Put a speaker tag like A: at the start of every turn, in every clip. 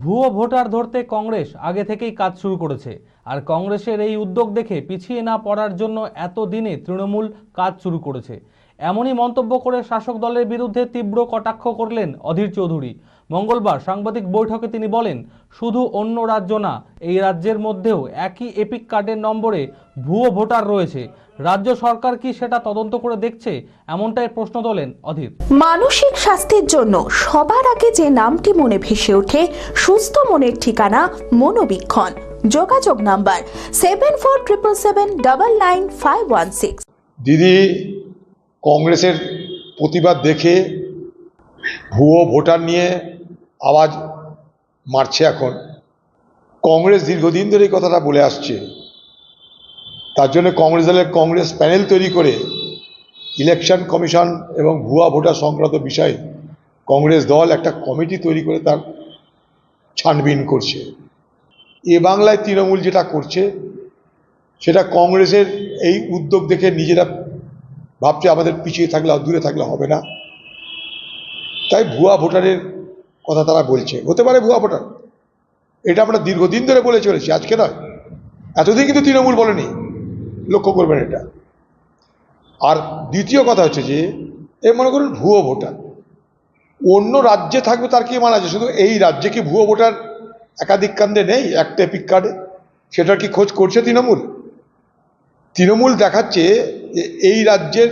A: ভুয়ো ভোটার ধরতে কংগ্রেস আগে থেকেই কাজ শুরু করেছে। আর কংগ্রেসের এই উদ্যোগ দেখে পিছিয়ে না পড়ার জন্য এতদিনে তৃণমূল কাজ শুরু করেছে। এমনই মন্তব্য করে শাসক দলের বিরুদ্ধে তীব্র কটাক্ষ করলেন অধীর চৌধুরী। মঙ্গলবার সাংবাদিক বৈঠকে তিনি বলেন, শুধু অন্য রাজ্য না, এই রাজ্যের মধ্যেও একই এপিক কার্ডের নম্বরে ভুয়ো ভোটার রয়েছে। রাজ্য সরকার কি সেটা তদন্ত করে দেখছে? এমনটাই প্রশ্ন তোলেন অধীর।
B: মানসিক স্বাস্থ্যের জন্য সবার আগে যে নামটি মনে ভেসে ওঠে, সুস্থ মনের ঠিকানা মনোবীক্ষণ। যোগাযোগ নাম্বার 7477799516।
C: দিদি, কংগ্রেসের প্রতিবাদ দেখে ভুয়ো ভোটার নিয়ে আওয়াজ মারছে। এখন কংগ্রেস দীর্ঘদিন ধরে এই কথাটা বলে আসছে। তার জন্য কংগ্রেস দলের কংগ্রেস প্যানেল তৈরি করে ইলেকশন কমিশন এবং ভুয়া ভোটার সংক্রান্ত বিষয়ে কংগ্রেস দল একটা কমিটি তৈরি করে তার ছানবিন করছে। এ বাংলায় তৃণমূল যেটা করছে সেটা কংগ্রেসের এই উদ্যোগ দেখে নিজেরা ভাবছে আমাদের পিছিয়ে থাকলে দূরে থাকলে হবে না, তাই ভুয়া ভোটারের কথা তারা বলছে। হতে পারে ভুয়া ভোটার, এটা আমরা দীর্ঘদিন ধরে বলে চলেছি, আজকে নয়, এতদিন কিন্তু তৃণমূল বলেনি, লক্ষ্য করবেন এটা। আর দ্বিতীয় কথা হচ্ছে যে মনে করুন ভুয়ো ভোটার অন্য রাজ্যে থাকবে, তার কি মানা আছে? শুধু এই রাজ্যে কি ভুয়ো ভোটার একাধিক কাণ্ডে নেই, একটা এপিক কার্ডে? সেটার কি খোঁজ করছে তৃণমূল? তৃণমূল দেখাচ্ছে যে এই রাজ্যের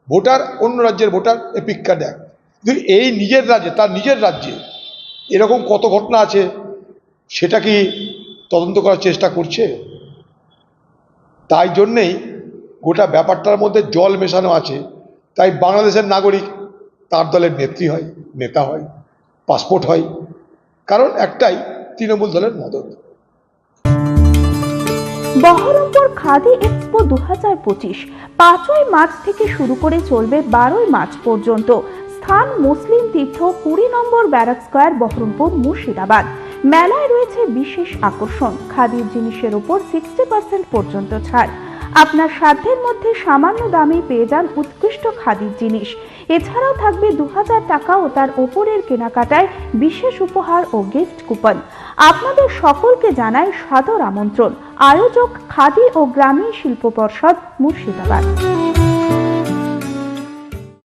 C: ভোটার অন্য রাজ্যের ভোটার এপিক কার্ড এক, কিন্তু এই নিজের রাজ্যে, তার নিজের রাজ্যে এরকম কত ঘটনা আছে সেটা কি তদন্ত করার চেষ্টা করছে? তাই জন্যেই গোটা ব্যাপারটার মধ্যে জল মেশানো আছে। তাই বাংলাদেশের নাগরিক তার দলের নেত্রী হয়, নেতা হয়, পাসপোর্ট হয়, কারণ একটাই, তৃণমূল দলের মদত।
B: বহরমপুর খাদি এক্সপো 2025 5ই মার্চ থেকে শুরু করে চলবে 12ই মার্চ পর্যন্ত। স্থান মুসলিম তীর্থ 20 নম্বর ব্যারাক স্কয়ার, বহরমপুর, মুর্শিদাবাদ। মেলায় রয়েছে বিশেষ আকর্ষণ, খাদির জিনিসের উপর 60% পর্যন্ত ছাড়। আপনার সাধ্যের মধ্যে সামান্য দামে পেয়ে যান উৎকৃষ্ট খাদির জিনিস। এছাড়াও থাকবে 2000 টাকা ও তার ওপরের কেনাকাটায় বিশেষ উপহার ও গিফট কুপন। আপনাদের সকলকে জানাই সাদর আমন্ত্রণ। আয়োজক খাদি ও গ্রামীণ শিল্প পর্ষদ, মুর্শিদাবাদ।